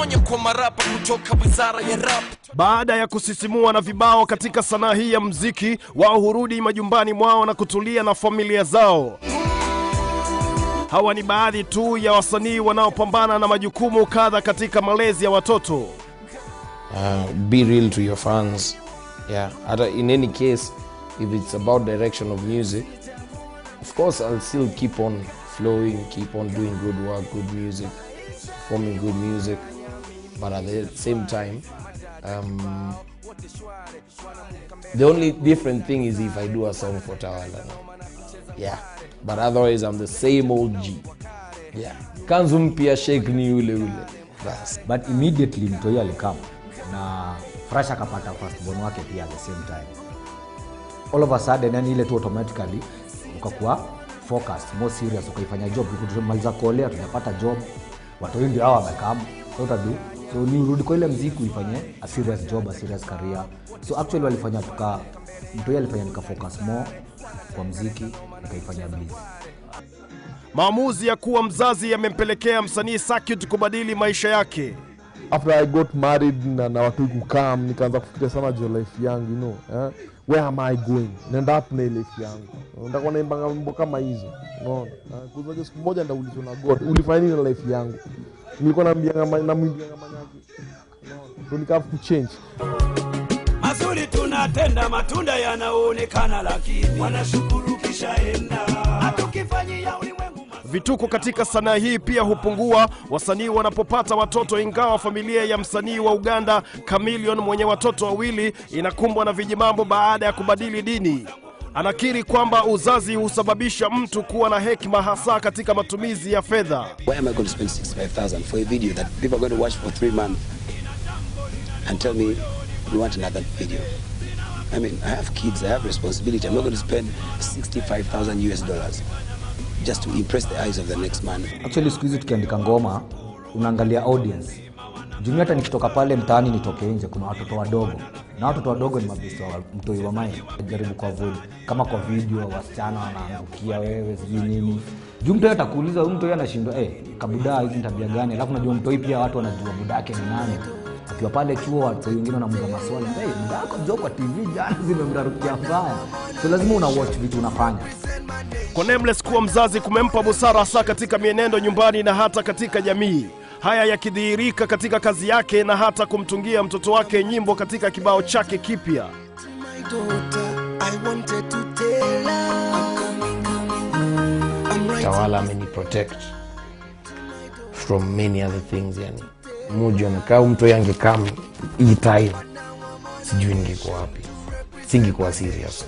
onyo kwa marapa kutoka wizara ya rap. Baada ya kusisimua na vibao katika sanaa hii ya muziki, wao hurudi majumbani mwao na kutulia na familia zao. Hawa ni baadhi tu ya wasanii wanaopambana na majukumu kadha katika malezi ya watoto. Be real to your fans. Yeah, in any case, if it's about direction of music, of course I'll still keep on flowing, keep on doing good work, good music, performing good music. But at the same time, the only different thing is if I do a song for Tawala. Yeah, but otherwise I'm the same old G. Yeah, Kanzum pia shake ni ule. But immediately Mtoi alikama na Fresh akapata first born wake pia at the same time. All of a sudden yani ile tu automatically ukakuwa focused, more serious, ukaifanya job. Tukimaliza kuolea tunapata job, watu wengi hao wamekama, so utadu. So ni urudi kwa ile muziki uifanye a serious job, a serious career. So actually walifanya Mtoi alifanya nika focus more kwa muziki, nikaifanya busy. Maamuzi ya kuwa mzazi yamempelekea msanii Circuit kubadili maisha yake. After I got married na watu kukam, nikaanza kufikiria sana juu life yangu, you know, where am I going? Nenda up na life yangu. Nitakuwa naimba mambo kama hizo. Unaona? Kuzoja siku moja ndaulizwa na God, ulifanya nini na life yangu? Nilikuwa naambia na mwingi kama nyaki. Unaona? So nikaanza kuchange. Mazuri tunatenda, matunda yanaonekana, lakini wanashukuru kishaenda. Hatukifanyia ulimwengu. Vituko katika sanaa hii pia hupungua wasanii wanapopata watoto, ingawa familia ya msanii wa Uganda Chameleone mwenye watoto wawili inakumbwa na vijimambo baada ya kubadili dini. Anakiri kwamba uzazi husababisha mtu kuwa na hekima hasa katika matumizi ya fedha. Why am I going to spend 65,000 for a video that people are going to watch for 3 months and tell me we want another video? I mean, I have kids, I have responsibility. I'm not going to spend $65,000 just to impress the eyes of the next man. Actually siku hizi tukiandika ngoma unaangalia audience. Jumia hata nikitoka pale mtaani nitoke nje kuna watoto wadogo. Na watoto wadogo ni mabisi wa Mtoi wa Mai. Jaribu kwa vuli. Kama kwa video wasichana wanaangukia wewe sijui nini. Mtoi atakuuliza huyu Mtoi anashindwa kabuda hizi tabia gani? Alafu najua Mtoi pia watu wanajua buda yake ni nani. Akiwa pale chuo watu wengine wanamuuliza maswali. Buda yako njoo kwa TV jana zimemdarukia mbaya. So lazima una watch vitu unafanya. Kwa Nameless kuwa mzazi kumempa busara hasa katika mienendo nyumbani na hata katika jamii. Haya yakidhihirika katika kazi yake na hata kumtungia mtoto wake nyimbo katika kibao chake kipya. Tawala ameni protect from many other things yani. Mmoja anakaa Mtoi angekam hii time sijui ningekuwa wapi. Singekuwa serious.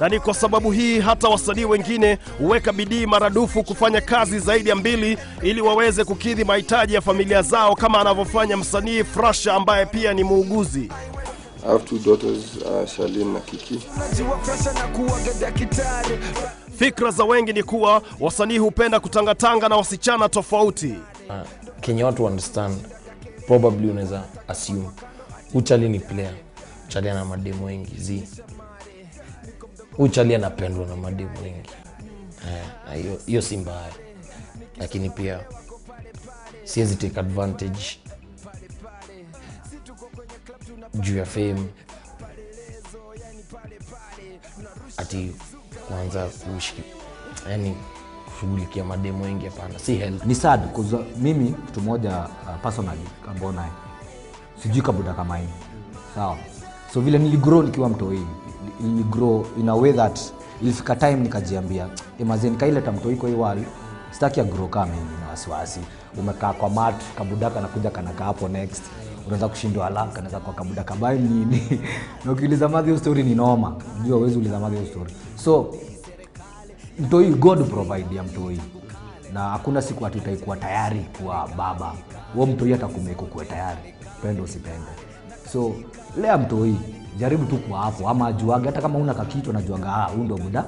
Na ni kwa sababu hii hata wasanii wengine huweka bidii maradufu kufanya kazi zaidi ya 2 ili waweze kukidhi mahitaji ya familia zao, kama anavyofanya msanii Frasha ambaye pia ni muuguzi. I have 2 daughters, Charlene na Kiki. Fikra za wengi ni kuwa wasanii hupenda kutangatanga na wasichana tofauti. Can you to understand? Probably unaweza assume Uchali ni player. Uchali ana mademo wengi zi. Uchali anapendwa na mademo wengi. Hiyo si mbaya. Lakini pia siwezi take advantage juu ya fame. Ati kwanza kushiki yani kushughulikia mademo wengi hapana, si help. Ni sad because mimi mtu mmoja personally ambona sijui kabuda kama hivi. Sawa. So vile niligrow nikiwa Mtoi, niligrow in a way that ilifika time nikajiambia imagine kaileta Mtoi kwa hii wali sitaki grow kama mimi na wasiwasi. Umekaa kwa mat kabudaka anakuja kanakaa hapo next. Unaanza kushindwa haraka, anaweza kwa kabuda kabai nini. Na ukiuliza madhi story ni noma. Unajua huwezi uliza madhi story. So Mtoi God provide ya Mtoi. Na hakuna siku itaikuwa tayari kuwa baba. Wewe Mtoi atakumeko kuwa tayari. Pendo usipende. So lea Mtoi jaribu tu kwa hapo ama ajuaga hata kama una kakitu anajuaga huyu ndo buda.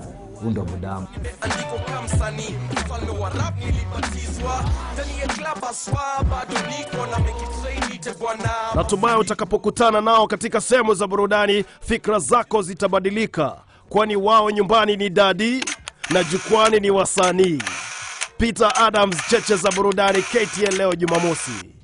Undo budamu. Andiko kama msanii, mfalme wa rap nilibatizwa. Ndani ya club aswa, bado niko na make it say nite bwana. Natumai utakapokutana nao katika sehemu za burudani, fikra zako zitabadilika. Kwani wao nyumbani ni dadi na jukwani ni wasanii. Peter Adams, cheche za burudani, KTN leo Jumamosi.